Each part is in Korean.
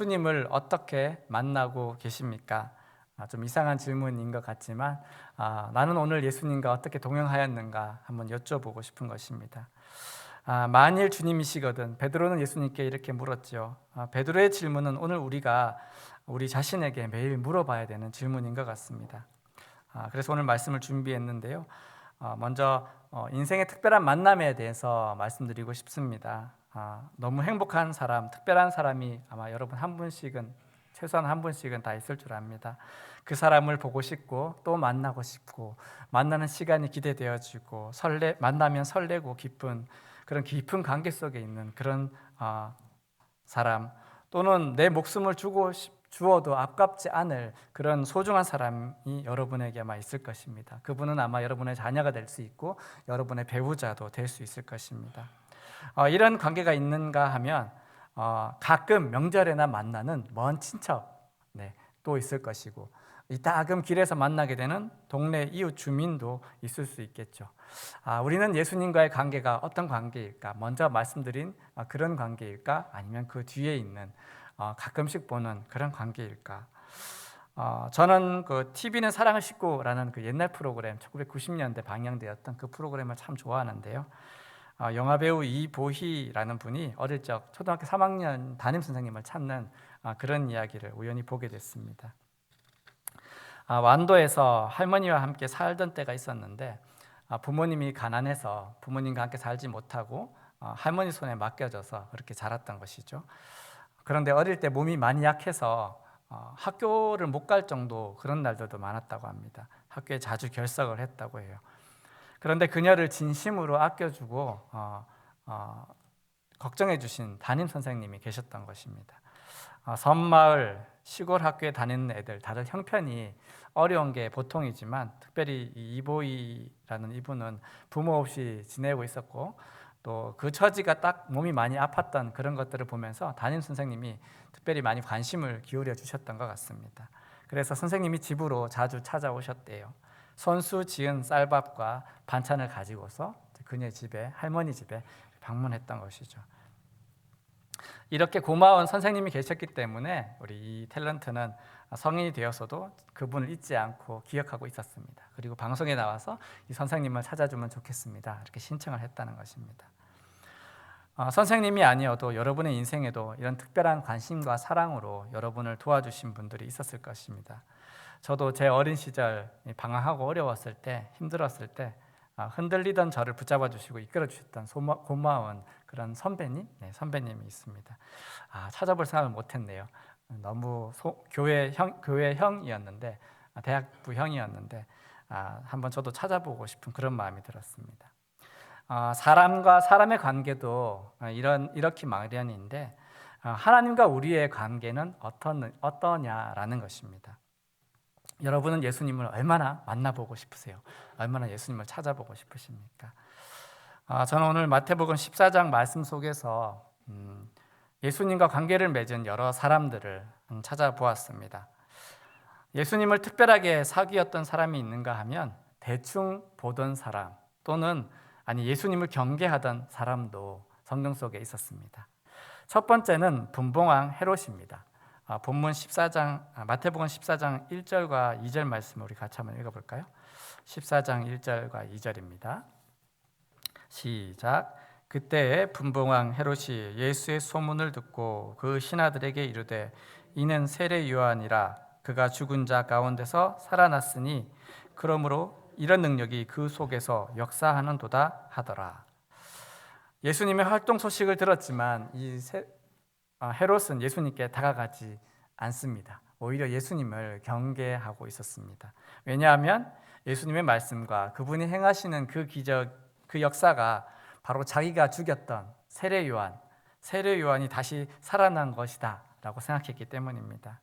예수님을 어떻게 만나고 계십니까? 좀 이상한 질문인 것 같지만 나는 오늘 예수님과 어떻게 동행하였는가 한번 여쭤보고 싶은 것입니다. 만일 주님이시거든 베드로는 예수님께 이렇게 물었죠. 베드로의 질문은 오늘 우리가 우리 자신에게 매일 물어봐야 되는 질문인 것 같습니다. 그래서 오늘 말씀을 준비했는데요. 먼저 인생의 특별한 만남에 대해서 말씀드리고 싶습니다. 너무 행복한 사람, 특별한 사람이 아마 여러분 한 분씩은, 최소한 한 분씩은 다 있을 줄 압니다. 그 사람을 보고 싶고 또 만나고 싶고, 만나는 시간이 기대되어지고, 만나면 설레고 기쁜 그런 깊은 관계 속에 있는 그런 사람, 또는 내 목숨을 주어도 아깝지 않을 그런 소중한 사람이 여러분에게 아마 있을 것입니다. 그분은 아마 여러분의 자녀가 될 수 있고 여러분의 배우자도 될 수 있을 것입니다. 이런 관계가 있는가 하면 가끔 명절에나 만나는 먼 친척, 또 있을 것이고, 이따금 길에서 만나게 되는 동네 이웃 주민도 있을 수 있겠죠. 우리는 예수님과의 관계가 어떤 관계일까? 먼저 말씀드린 그런 관계일까? 아니면 그 뒤에 있는 가끔씩 보는 그런 관계일까? 저는 그 TV는 사랑을 싣고라는 그 옛날 프로그램, 1990년대 방영되었던 그 프로그램을 참 좋아하는데요. 영화배우 이보희라는 분이 어릴 적 초등학교 3학년 담임 선생님을 찾는 그런 이야기를 우연히 보게 됐습니다. 완도에서 할머니와 함께 살던 때가 있었는데, 부모님이 가난해서 부모님과 함께 살지 못하고 할머니 손에 맡겨져서 그렇게 자랐던 것이죠. 그런데 어릴 때 몸이 많이 약해서 학교를 못 갈 정도 그런 날들도 많았다고 합니다. 학교에 자주 결석을 했다고 해요. 그런데 그녀를 진심으로 아껴주고 걱정해 주신 담임 선생님이 계셨던 것입니다. 섬마을 시골 학교에 다니는 애들 다들 형편이 어려운 게 보통이지만, 특별히 이보이라는 이분은 부모 없이 지내고 있었고, 또 그 처지가 딱 몸이 많이 아팠던 그런 것들을 보면서 담임 선생님이 특별히 많이 관심을 기울여 주셨던 것 같습니다. 그래서 선생님이 집으로 자주 찾아오셨대요. 손수 지은 쌀밥과 반찬을 가지고서 그녀의 집에, 할머니 집에 방문했던 것이죠. 이렇게 고마운 선생님이 계셨기 때문에 우리 이 탤런트는 성인이 되어서도 그분을 잊지 않고 기억하고 있었습니다. 그리고 방송에 나와서 이 선생님을 찾아주면 좋겠습니다, 이렇게 신청을 했다는 것입니다. 선생님이 아니어도 여러분의 인생에도 이런 특별한 관심과 사랑으로 여러분을 도와주신 분들이 있었을 것입니다. 저도 제 어린 시절 방황하고 어려웠을 때, 힘들었을 때 흔들리던 저를 붙잡아 주시고 이끌어 주셨던 고마운 그런 선배님이 있습니다. 찾아볼 생각을 못했네요. 너무 교회 형이었는데, 대학부 형이었는데 한번 저도 찾아보고 싶은 그런 마음이 들었습니다. 사람과 사람의 관계도 이렇게 마련인데, 하나님과 우리의 관계는 어떠냐라는 것입니다. 여러분은 예수님을 얼마나 만나보고 싶으세요? 얼마나 예수님을 찾아보고 싶으십니까? 저는 오늘 마태복음 14장 말씀 속에서 예수님과 관계를 맺은 여러 사람들을 찾아보았습니다. 예수님을 특별하게 사귀었던 사람이 있는가 하면 대충 보던 사람, 또는 예수님을 경계하던 사람도 성경 속에 있었습니다. 첫 번째는 분봉왕 헤롯입니다. 본문 14장, 마태복음 14장 1절과 2절 말씀을 우리 같이 한번 읽어볼까요? 14장 1절과 2절입니다. 시작. 그때에 분봉왕 헤롯이 예수의 소문을 듣고 그 신하들에게 이르되, 이는 세례 요한이라. 그가 죽은 자 가운데서 살아났으니 그러므로 이런 능력이 그 속에서 역사하는도다 하더라. 예수님의 활동 소식을 들었지만 헤롯은 예수님께 다가가지 않습니다. 오히려 예수님을 경계하고 있었습니다. 왜냐하면 예수님의 말씀과 그분이 행하시는 그 기적, 그 역사가 바로 자기가 죽였던 세례 요한이 다시 살아난 것이다 라고 생각했기 때문입니다.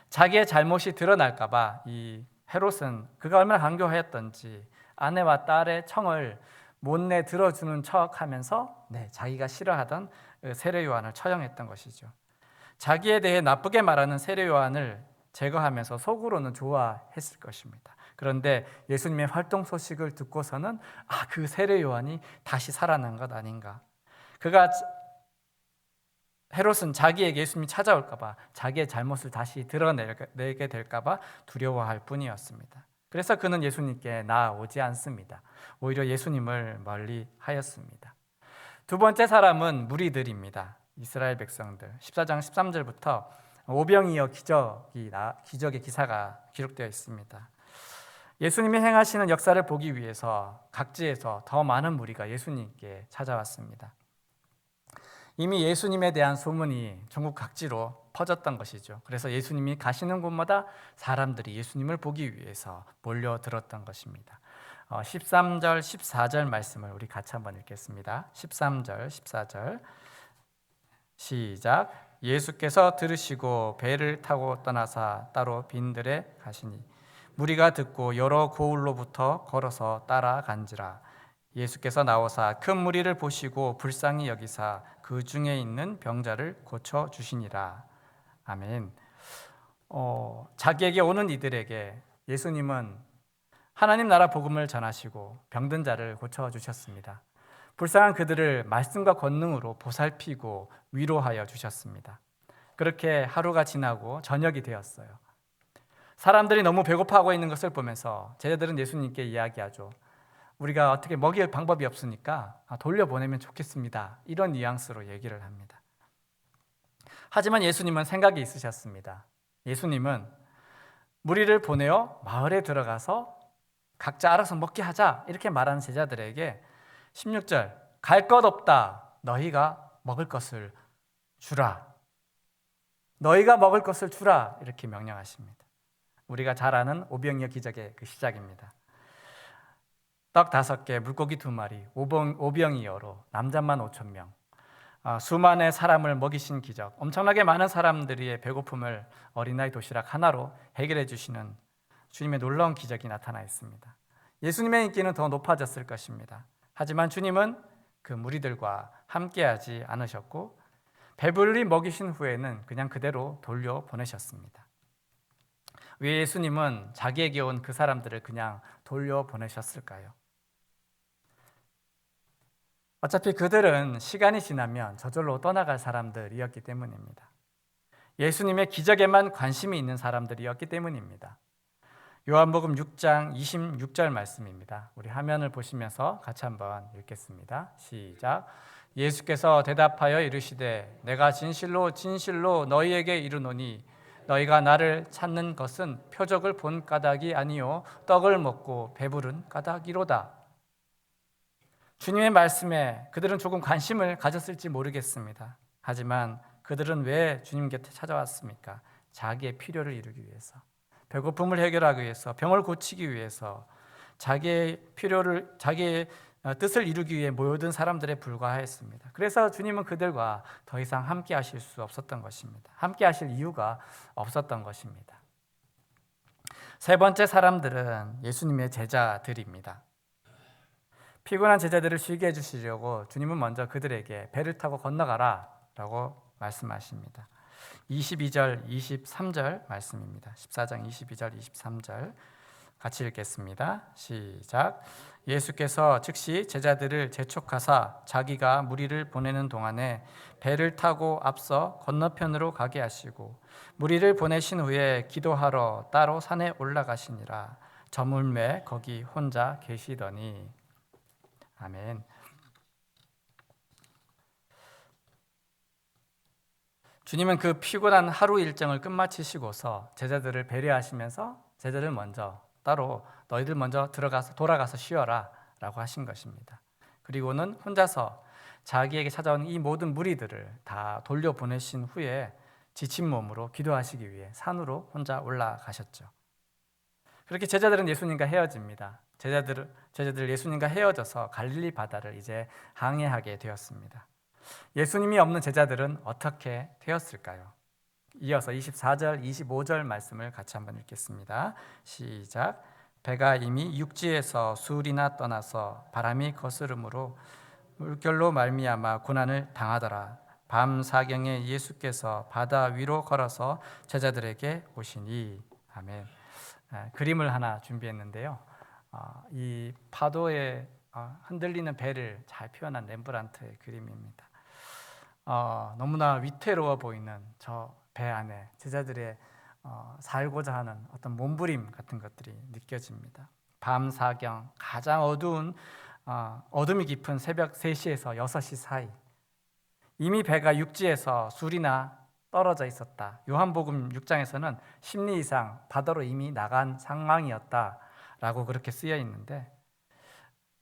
자기의 잘못이 드러날까 봐 이 헤롯은 그가 얼마나 간교하였던지 아내와 딸의 청을 못내 들어주는 척하면서 자기가 싫어하던 세례 요한을 처형했던 것이죠. 자기에 대해 나쁘게 말하는 세례 요한을 제거하면서 속으로는 좋아했을 것입니다. 그런데 예수님의 활동 소식을 듣고서는 그 세례 요한이 다시 살아난 것 아닌가. 그가 헤롯은 자기에게 예수님이 찾아올까 봐, 자기의 잘못을 다시 드러내게 될까 봐 두려워할 뿐이었습니다. 그래서 그는 예수님께 나아오지 않습니다. 오히려 예수님을 멀리 하였습니다. 두 번째 사람은 무리들입니다. 이스라엘 백성들. 14장 13절부터 오병이어 기적의 기사가 기록되어 있습니다. 예수님이 행하시는 역사를 보기 위해서 각지에서 더 많은 무리가 예수님께 찾아왔습니다. 이미 예수님에 대한 소문이 전국 각지로 퍼졌던 것이죠. 그래서 예수님이 가시는 곳마다 사람들이 예수님을 보기 위해서 몰려들었던 것입니다. 13절, 14절 말씀을 우리 같이 한번 읽겠습니다. 13절, 14절 시작. 예수께서 들으시고 배를 타고 떠나사 따로 빈들에 가시니 무리가 듣고 여러 고을로부터 걸어서 따라간지라. 예수께서 나오사 큰 무리를 보시고 불쌍히 여기사 그 중에 있는 병자를 고쳐 주시니라. 아멘. 자기에게 오는 이들에게 예수님은 하나님 나라 복음을 전하시고 병든 자를 고쳐 주셨습니다. 불쌍한 그들을 말씀과 권능으로 보살피고 위로하여 주셨습니다. 그렇게 하루가 지나고 저녁이 되었어요. 사람들이 너무 배고파하고 있는 것을 보면서 제자들은 예수님께 이야기하죠. 우리가 어떻게 먹일 방법이 없으니까 돌려보내면 좋겠습니다. 이런 뉘앙스로 얘기를 합니다. 하지만 예수님은 생각이 있으셨습니다. 예수님은 무리를 보내어 마을에 들어가서 각자 알아서 먹게 하자 이렇게 말하는 제자들에게 16절 갈 것 없다. 너희가 먹을 것을 주라. 너희가 먹을 것을 주라 이렇게 명령하십니다. 우리가 잘 아는 오병이어 기적의 그 시작입니다. 떡 5개, 물고기 2마리, 오병이어로 남자만 5,000명, 수만의 사람을 먹이신 기적, 엄청나게 많은 사람들의 배고픔을 어린아이 도시락 하나로 해결해 주시는 주님의 놀라운 기적이 나타나 있습니다. 예수님의 인기는 더 높아졌을 것입니다. 하지만 주님은 그 무리들과 함께하지 않으셨고 배불리 먹이신 후에는 그냥 그대로 돌려보내셨습니다. 왜 예수님은 자기에게 온 그 사람들을 그냥 돌려보내셨을까요? 어차피 그들은 시간이 지나면 저절로 떠나갈 사람들이었기 때문입니다. 예수님의 기적에만 관심이 있는 사람들이었기 때문입니다. 요한복음 6장 26절 말씀입니다. 우리 화면을 보시면서 같이 한번 읽겠습니다. 시작. 예수께서 대답하여 이르시되 내가 진실로 진실로 너희에게 이르노니 너희가 나를 찾는 것은 표적을 본 까닭이 아니요 떡을 먹고 배부른 까닭이로다. 주님의 말씀에 그들은 조금 관심을 가졌을지 모르겠습니다. 하지만 그들은 왜 주님 곁에 찾아왔습니까? 자기의 필요를 이루기 위해서, 배고픔을 해결하기 위해서, 병을 고치기 위해서, 자기의 뜻을 이루기 위해 모여든 사람들에 불과했습니다. 그래서 주님은 그들과 더 이상 함께 하실 수 없었던 것입니다. 함께 하실 이유가 없었던 것입니다. 세 번째 사람들은 예수님의 제자들입니다. 피곤한 제자들을 쉬게 해주시려고 주님은 먼저 그들에게 배를 타고 건너가라 라고 말씀하십니다. 22절, 23절 말씀입니다. 14장 22절, 23절 같이 읽겠습니다. 시작. 예수께서 즉시 제자들을 재촉하사 자기가 무리를 보내는 동안에 배를 타고 앞서 건너편으로 가게 하시고 무리를 보내신 후에 기도하러 따로 산에 올라가시니라. 저물매 거기 혼자 계시더니. 아멘. 주님은 그 피곤한 하루 일정을 끝마치시고서 제자들을 배려하시면서 제자들 먼저 따로 너희들 먼저 돌아가서 쉬어라 라고 하신 것입니다. 그리고는 혼자서 자기에게 찾아온 이 모든 무리들을 다 돌려보내신 후에 지친 몸으로 기도하시기 위해 산으로 혼자 올라가셨죠. 그렇게 제자들은 예수님과 헤어집니다. 제자들 예수님과 헤어져서 갈릴리 바다를 이제 항해하게 되었습니다. 예수님이 없는 제자들은 어떻게 되었을까요? 이어서 24절, 25절 말씀을 같이 한번 읽겠습니다. 시작. 배가 이미 육지에서 수울이나 떠나서 바람이 거스름으로 물결로 말미암아 고난을 당하더라. 밤 사경에 예수께서 바다 위로 걸어서 제자들에게 오시니. 아멘. 그림을 하나 준비했는데요. 이 파도에 흔들리는 배를 잘 표현한 렘브란트의 그림입니다. 너무나 위태로워 보이는 저 배 안에 제자들의 살고자 하는 어떤 몸부림 같은 것들이 느껴집니다. 밤 사경, 가장 어두운 어둠이 깊은 새벽 3시에서 6시 사이, 이미 배가 육지에서 술이나 떨어져 있었다. 요한복음 6장에서는 심리 이상 바다로 이미 나간 상황이었다라고 그렇게 쓰여 있는데,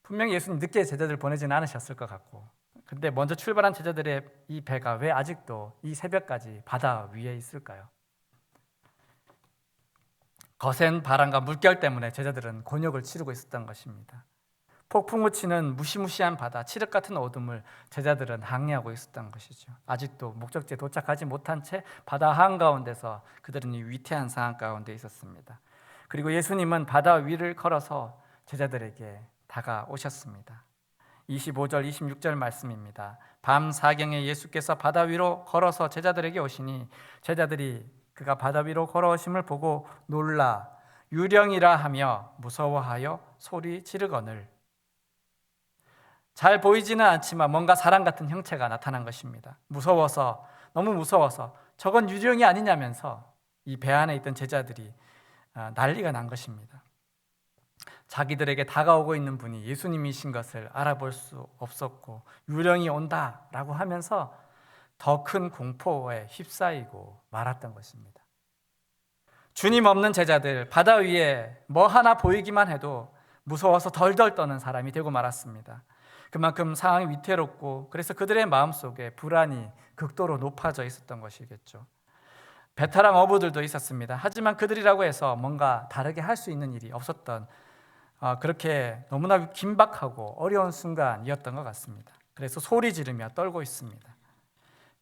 분명히 예수님 늦게 제자들 보내지는 않으셨을 것 같고, 근데 먼저 출발한 제자들의 이 배가 왜 아직도 이 새벽까지 바다 위에 있을까요? 거센 바람과 물결 때문에 제자들은 곤욕을 치르고 있었던 것입니다. 폭풍우 치는 무시무시한 바다, 칠흑 같은 어둠을 제자들은 항해하고 있었던 것이죠. 아직도 목적지에 도착하지 못한 채 바다 한가운데서 그들은 이 위태한 상황 가운데 있었습니다. 그리고 예수님은 바다 위를 걸어서 제자들에게 다가오셨습니다. 25절, 26절 말씀입니다. 밤 사경에 예수께서 바다 위로 걸어서 제자들에게 오시니 제자들이 그가 바다 위로 걸어오심을 보고 놀라 유령이라 하며 무서워하여 소리 지르거늘. 잘 보이지는 않지만 뭔가 사람 같은 형체가 나타난 것입니다. 무서워서, 너무 무서워서 저건 유령이 아니냐면서 이 배 안에 있던 제자들이 난리가 난 것입니다. 자기들에게 다가오고 있는 분이 예수님이신 것을 알아볼 수 없었고 유령이 온다라고 하면서 더 큰 공포에 휩싸이고 말았던 것입니다. 주님 없는 제자들, 바다 위에 뭐 하나 보이기만 해도 무서워서 덜덜 떠는 사람이 되고 말았습니다. 그만큼 상황이 위태롭고 그래서 그들의 마음속에 불안이 극도로 높아져 있었던 것이겠죠. 베테랑 어부들도 있었습니다. 하지만 그들이라고 해서 뭔가 다르게 할 수 있는 일이 없었던, 그렇게 너무나 긴박하고 어려운 순간이었던 것 같습니다. 그래서 소리 지르며 떨고 있습니다.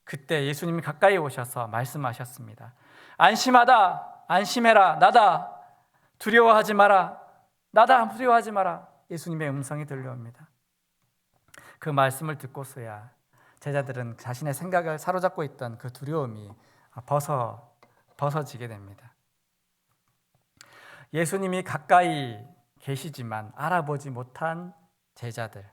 그때 예수님이 가까이 오셔서 말씀하셨습니다. 안심하다, 안심해라, 나다, 두려워하지 마라, 나다, 두려워하지 마라. 예수님의 음성이 들려옵니다. 그 말씀을 듣고서야 제자들은 자신의 생각을 사로잡고 있던 그 두려움이 벗어지게 됩니다. 예수님이 가까이 계시지만 알아보지 못한 제자들.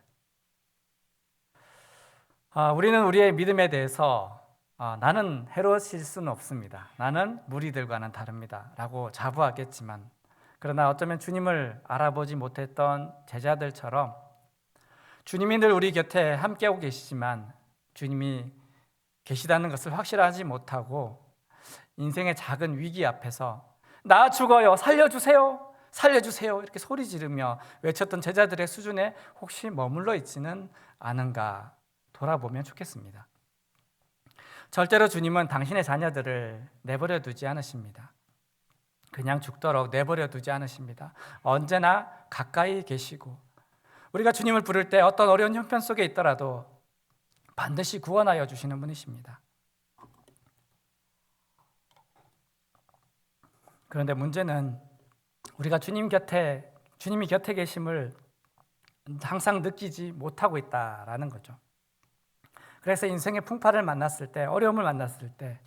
우리는 우리의 믿음에 대해서 나는 헤롯일 수는 없습니다, 나는 무리들과는 다릅니다 라고 자부하겠지만, 그러나 어쩌면 주님을 알아보지 못했던 제자들처럼 주님이 늘 우리 곁에 함께하고 계시지만 주님이 계시다는 것을 확실하지 못하고 인생의 작은 위기 앞에서 나 죽어요, 살려주세요, 살려주세요 이렇게 소리 지르며 외쳤던 제자들의 수준에 혹시 머물러 있지는 않은가 돌아보면 좋겠습니다. 절대로 주님은 당신의 자녀들을 내버려 두지 않으십니다. 그냥 죽도록 내버려 두지 않으십니다. 언제나 가까이 계시고 우리가 주님을 부를 때 어떤 어려운 형편 속에 있더라도 반드시 구원하여 주시는 분이십니다. 그런데 문제는 우리가 주님이 곁에 계심을 항상 느끼지 못하고 있다라는 거죠. 그래서 인생의 풍파를 만났을 때, 어려움을 만났을 때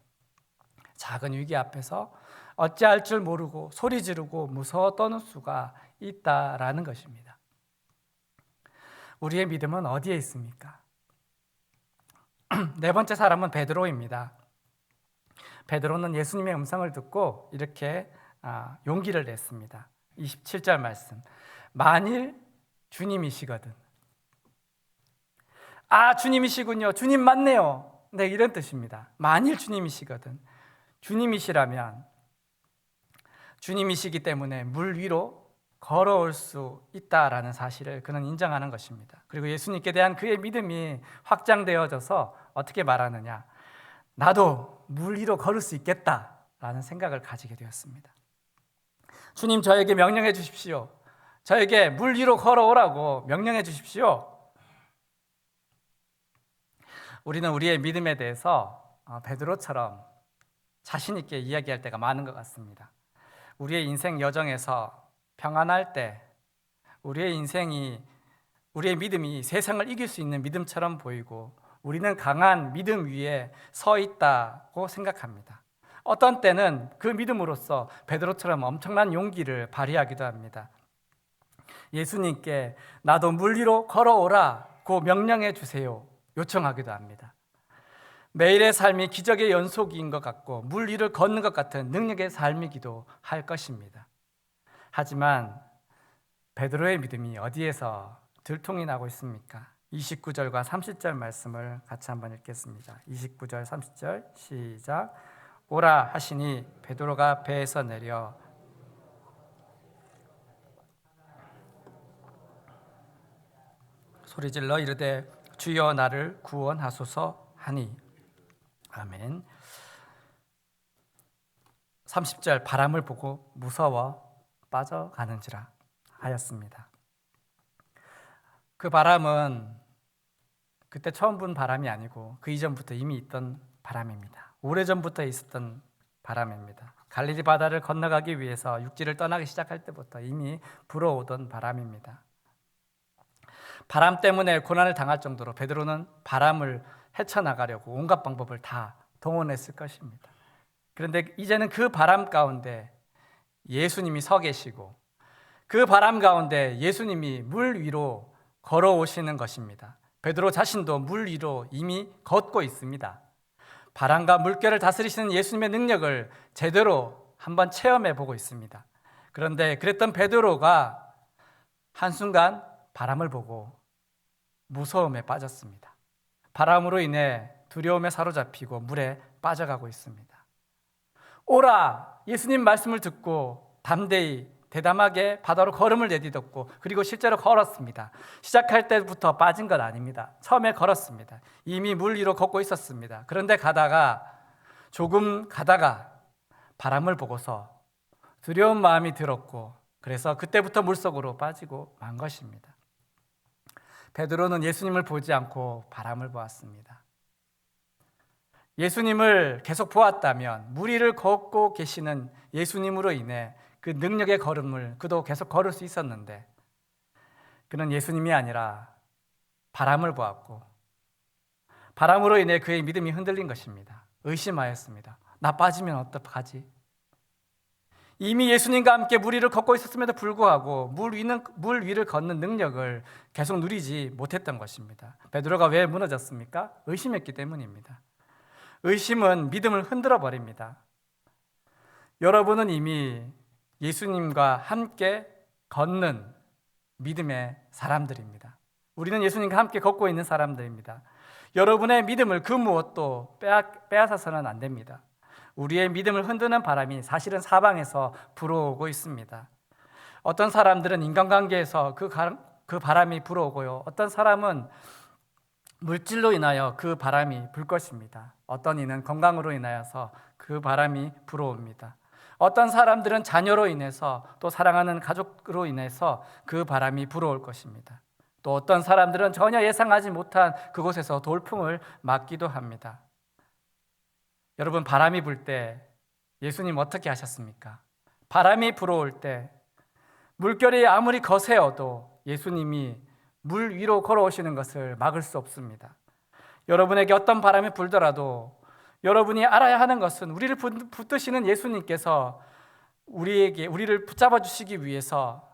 작은 위기 앞에서 어찌할 줄 모르고 소리 지르고 무서워 떠는 수가 있다라는 것입니다. 우리의 믿음은 어디에 있습니까? 네 번째 사람은 베드로입니다. 베드로는 예수님의 음성을 듣고 이렇게 용기를 냈습니다. 27절 말씀. 만일 주님이시거든. 주님이시군요. 주님 맞네요. 네, 이런 뜻입니다. 만일 주님이시거든. 주님이시라면 주님이시기 때문에 물 위로 걸어올 수 있다라는 사실을 그는 인정하는 것입니다. 그리고 예수님께 대한 그의 믿음이 확장되어져서 어떻게 말하느냐, 나도 물 위로 걸을 수 있겠다라는 생각을 가지게 되었습니다. 주님, 저에게 명령해 주십시오. 저에게 물 위로 걸어오라고 명령해 주십시오. 우리는 우리의 믿음에 대해서 베드로처럼 자신 있게 이야기할 때가 많은 것 같습니다. 우리의 인생 여정에서 평안할 때 우리의 믿음이 세상을 이길 수 있는 믿음처럼 보이고 우리는 강한 믿음 위에 서 있다고 생각합니다. 어떤 때는 그 믿음으로써 베드로처럼 엄청난 용기를 발휘하기도 합니다. 예수님께 나도 물 위로 걸어오라고 명령해 주세요 요청하기도 합니다. 매일의 삶이 기적의 연속인 것 같고 물 위를 걷는 것 같은 능력의 삶이기도 할 것입니다. 하지만 베드로의 믿음이 어디에서 들통이 나고 있습니까? 29절과 30절 말씀을 같이 한번 읽겠습니다. 29절 30절 시작. 오라 하시니 베드로가 배에서 내려 소리질러 이르되 주여 나를 구원하소서 하니. 아멘. 30절 바람을 보고 무서워 빠져가는지라 하였습니다. 그 바람은 그때 처음 분 바람이 아니고 그 이전부터 이미 있던 바람입니다. 오래전부터 있었던 바람입니다. 갈릴리 바다를 건너가기 위해서 육지를 떠나기 시작할 때부터 이미 불어오던 바람입니다. 바람 때문에 고난을 당할 정도로 베드로는 바람을 헤쳐나가려고 온갖 방법을 다 동원했을 것입니다. 그런데 이제는 그 바람 가운데 예수님이 서 계시고 그 바람 가운데 예수님이 물 위로 걸어오시는 것입니다. 베드로 자신도 물 위로 이미 걷고 있습니다. 바람과 물결을 다스리시는 예수님의 능력을 제대로 한번 체험해 보고 있습니다. 그런데 그랬던 베드로가 한순간 바람을 보고 무서움에 빠졌습니다. 바람으로 인해 두려움에 사로잡히고 물에 빠져가고 있습니다. 오라! 예수님 말씀을 듣고 담대히 대담하게 바다로 걸음을 내딛었고 그리고 실제로 걸었습니다. 시작할 때부터 빠진 건 아닙니다. 처음에 걸었습니다. 이미 물 위로 걷고 있었습니다. 그런데 조금 가다가 바람을 보고서 두려운 마음이 들었고 그래서 그때부터 물속으로 빠지고 만 것입니다. 베드로는 예수님을 보지 않고 바람을 보았습니다. 예수님을 계속 보았다면 물 위를 걷고 계시는 예수님으로 인해 그 능력의 걸음을 그도 계속 걸을 수 있었는데 그는 예수님이 아니라 바람을 보았고 바람으로 인해 그의 믿음이 흔들린 것입니다. 의심하였습니다. 나 빠지면 어떡하지? 이미 예수님과 함께 물 위를 걷고 있었음에도 불구하고 물 위를 걷는 능력을 계속 누리지 못했던 것입니다. 베드로가 왜 무너졌습니까? 의심했기 때문입니다. 의심은 믿음을 흔들어 버립니다. 여러분은 이미 예수님과 함께 걷는 믿음의 사람들입니다. 우리는 예수님과 함께 걷고 있는 사람들입니다. 여러분의 믿음을 그 무엇도 빼앗아서는 안 됩니다. 우리의 믿음을 흔드는 바람이 사실은 사방에서 불어오고 있습니다. 어떤 사람들은 인간관계에서 그 바람이 불어오고요. 어떤 사람은 물질로 인하여 그 바람이 불 것입니다. 어떤 이는 건강으로 인하여서 그 바람이 불어옵니다. 어떤 사람들은 자녀로 인해서 또 사랑하는 가족으로 인해서 그 바람이 불어올 것입니다. 또 어떤 사람들은 전혀 예상하지 못한 그곳에서 돌풍을 맞기도 합니다. 여러분, 바람이 불 때 예수님 어떻게 하셨습니까? 바람이 불어올 때 물결이 아무리 거세어도 예수님이 물 위로 걸어오시는 것을 막을 수 없습니다. 여러분에게 어떤 바람이 불더라도 여러분이 알아야 하는 것은 우리를 붙드시는 예수님께서 우리를 붙잡아 주시기 위해서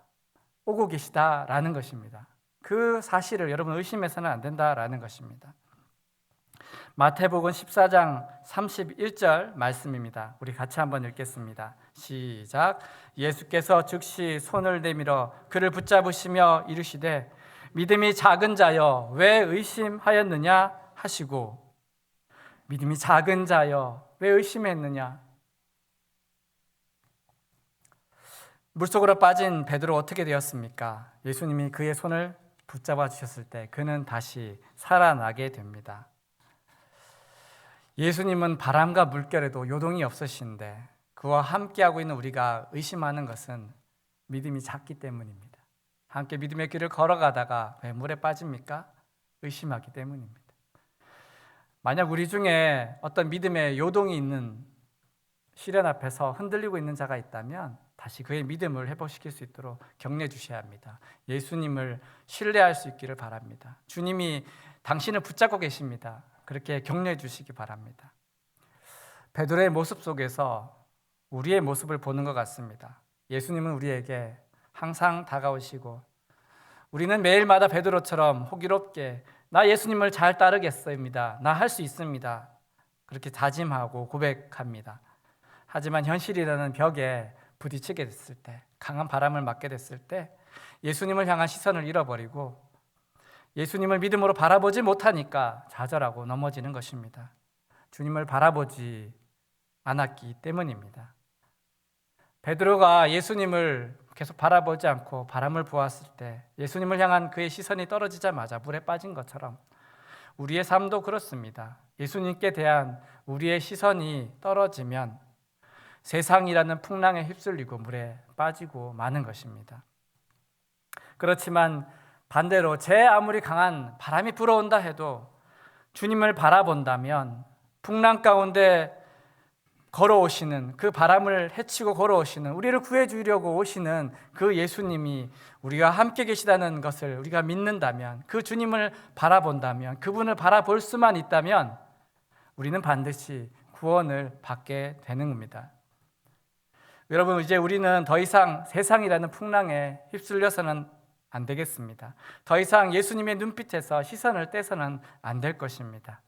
오고 계시다라는 것입니다. 그 사실을 여러분 의심해서는 안 된다라는 것입니다. 마태복음 14장 31절 말씀입니다. 우리 같이 한번 읽겠습니다. 시작. 예수께서 즉시 손을 내밀어 그를 붙잡으시며 이르시되 믿음이 작은 자여 왜 의심하였느냐 하시고. 믿음이 작은 자여 왜 의심했느냐? 물속으로 빠진 베드로 어떻게 되었습니까? 예수님이 그의 손을 붙잡아 주셨을 때 그는 다시 살아나게 됩니다. 예수님은 바람과 물결에도 요동이 없으신데 그와 함께하고 있는 우리가 의심하는 것은 믿음이 작기 때문입니다. 함께 믿음의 길을 걸어가다가 왜 물에 빠집니까? 의심하기 때문입니다. 만약 우리 중에 어떤 믿음의 요동이 있는 시련 앞에서 흔들리고 있는 자가 있다면 다시 그의 믿음을 회복시킬 수 있도록 격려해 주셔야 합니다. 예수님을 신뢰할 수 있기를 바랍니다. 주님이 당신을 붙잡고 계십니다. 그렇게 격려해 주시기 바랍니다. 베드로의 모습 속에서 우리의 모습을 보는 것 같습니다. 예수님은 우리에게 항상 다가오시고 우리는 매일마다 베드로처럼 호기롭게 나 예수님을 잘 따르겠습니다. 나 할 수 있습니다. 그렇게 다짐하고 고백합니다. 하지만 현실이라는 벽에 부딪히게 됐을 때, 강한 바람을 맞게 됐을 때 예수님을 향한 시선을 잃어버리고 예수님을 믿음으로 바라보지 못하니까 좌절하고 넘어지는 것입니다. 주님을 바라보지 않았기 때문입니다. 베드로가 예수님을 계속 바라보지 않고 바람을 보았을 때 예수님을 향한 그의 시선이 떨어지자마자 물에 빠진 것처럼 우리의 삶도 그렇습니다. 예수님께 대한 우리의 시선이 떨어지면 세상이라는 풍랑에 휩쓸리고 물에 빠지고 마는 것입니다. 그렇지만 반대로 제 아무리 강한 바람이 불어온다 해도 주님을 바라본다면 풍랑 가운데 걸어오시는, 그 바람을 헤치고 걸어오시는, 우리를 구해주려고 오시는 그 예수님이 우리와 함께 계시다는 것을 우리가 믿는다면, 그 주님을 바라본다면, 그분을 바라볼 수만 있다면 우리는 반드시 구원을 받게 되는 겁니다. 여러분, 이제 우리는 더 이상 세상이라는 풍랑에 휩쓸려서는 안 되겠습니다. 더 이상 예수님의 눈빛에서 시선을 떼서는 안 될 것입니다.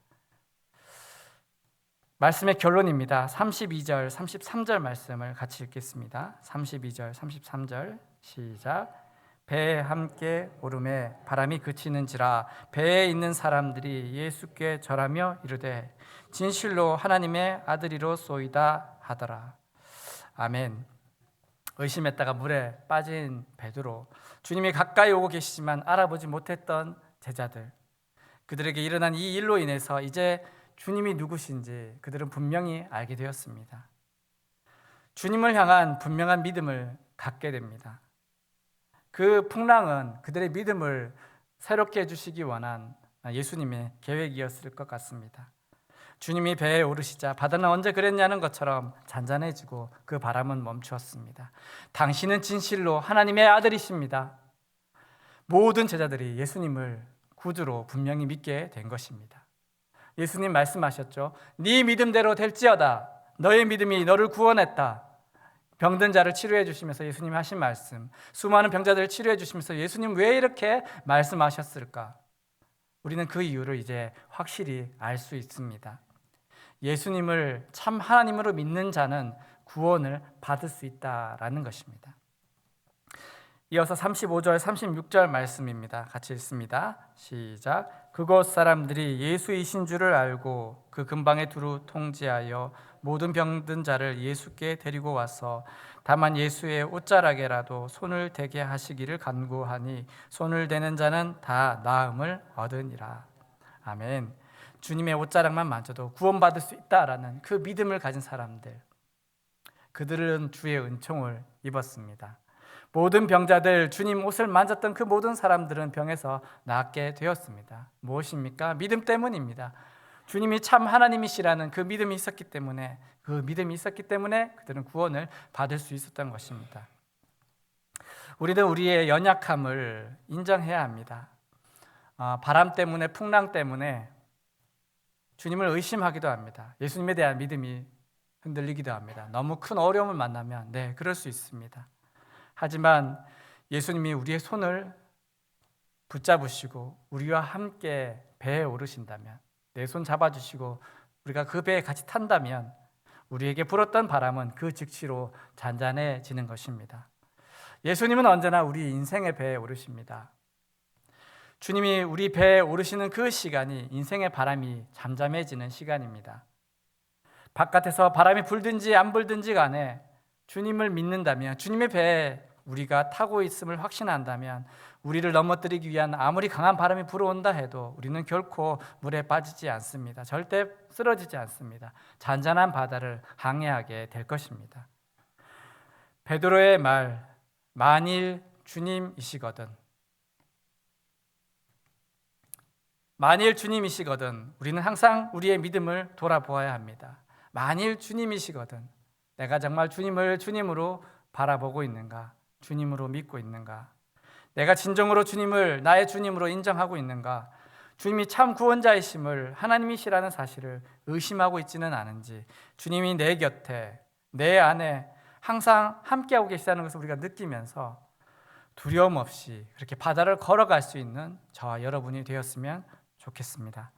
말씀의 결론입니다. 32절, 33절 말씀을 같이 읽겠습니다. 32절, 33절 시작. 배에 함께 오름에 바람이 그치는지라 배에 있는 사람들이 예수께 절하며 이르되 진실로 하나님의 아들이로소이다 하더라. 아멘. 의심했다가 물에 빠진 베드로, 주님이 가까이 오고 계시지만 알아보지 못했던 제자들, 그들에게 일어난 이 일로 인해서 이제 주님이 누구신지 그들은 분명히 알게 되었습니다. 주님을 향한 분명한 믿음을 갖게 됩니다. 그 풍랑은 그들의 믿음을 새롭게 해주시기 원한 예수님의 계획이었을 것 같습니다. 주님이 배에 오르시자 바다는 언제 그랬냐는 것처럼 잔잔해지고 그 바람은 멈추었습니다. 당신은 진실로 하나님의 아들이십니다. 모든 제자들이 예수님을 구주로 분명히 믿게 된 것입니다. 예수님 말씀하셨죠. 네 믿음대로 될지어다. 너의 믿음이 너를 구원했다. 병든 자를 치료해 주시면서 예수님이 하신 말씀, 수많은 병자들을 치료해 주시면서 예수님 왜 이렇게 말씀하셨을까? 우리는 그 이유를 이제 확실히 알 수 있습니다. 예수님을 참 하나님으로 믿는 자는 구원을 받을 수 있다라는 것입니다. 이어서 35절, 36절 말씀입니다. 같이 읽습니다. 시작. 그곳 사람들이 예수이신 줄을 알고 그 근방에 두루 통지하여 모든 병든 자를 예수께 데리고 와서 다만 예수의 옷자락에라도 손을 대게 하시기를 간구하니 손을 대는 자는 다 나음을 얻으니라. 아멘. 주님의 옷자락만 만져도 구원받을 수 있다라는 그 믿음을 가진 사람들, 그들은 주의 은총을 입었습니다. 모든 병자들, 주님 옷을 만졌던 그 모든 사람들은 병에서 낫게 되었습니다. 무엇입니까? 믿음 때문입니다. 주님이 참 하나님이시라는 그 믿음이 있었기 때문에, 그들은 구원을 받을 수 있었던 것입니다. 우리는 우리의 연약함을 인정해야 합니다. 바람 때문에, 풍랑 때문에 주님을 의심하기도 합니다. 예수님에 대한 믿음이 흔들리기도 합니다. 너무 큰 어려움을 만나면 그럴 수 있습니다. 하지만 예수님이 우리의 손을 붙잡으시고 우리와 함께 배에 오르신다면, 내 손 잡아주시고 우리가 그 배에 같이 탄다면 우리에게 불었던 바람은 그 즉시로 잔잔해지는 것입니다. 예수님은 언제나 우리 인생의 배에 오르십니다. 주님이 우리 배에 오르시는 그 시간이 인생의 바람이 잠잠해지는 시간입니다. 바깥에서 바람이 불든지 안 불든지 간에 주님을 믿는다면, 주님의 배에 우리가 타고 있음을 확신한다면 우리를 넘어뜨리기 위한 아무리 강한 바람이 불어온다 해도 우리는 결코 물에 빠지지 않습니다. 절대 쓰러지지 않습니다. 잔잔한 바다를 항해하게 될 것입니다. 베드로의 말, 만일 주님이시거든, 우리는 항상 우리의 믿음을 돌아보아야 합니다. 만일 주님이시거든, 내가 정말 주님을 주님으로 바라보고 있는가? 주님으로 믿고 있는가? 내가 진정으로 주님을 나의 주님으로 인정하고 있는가? 주님이 참 구원자이심을, 하나님이시라는 사실을 의심하고 있지는 않은지, 주님이 내 곁에, 내 안에 항상 함께하고 계시다는 것을 우리가 느끼면서 두려움 없이 그렇게 바다를 걸어갈 수 있는 저와 여러분이 되었으면 좋겠습니다.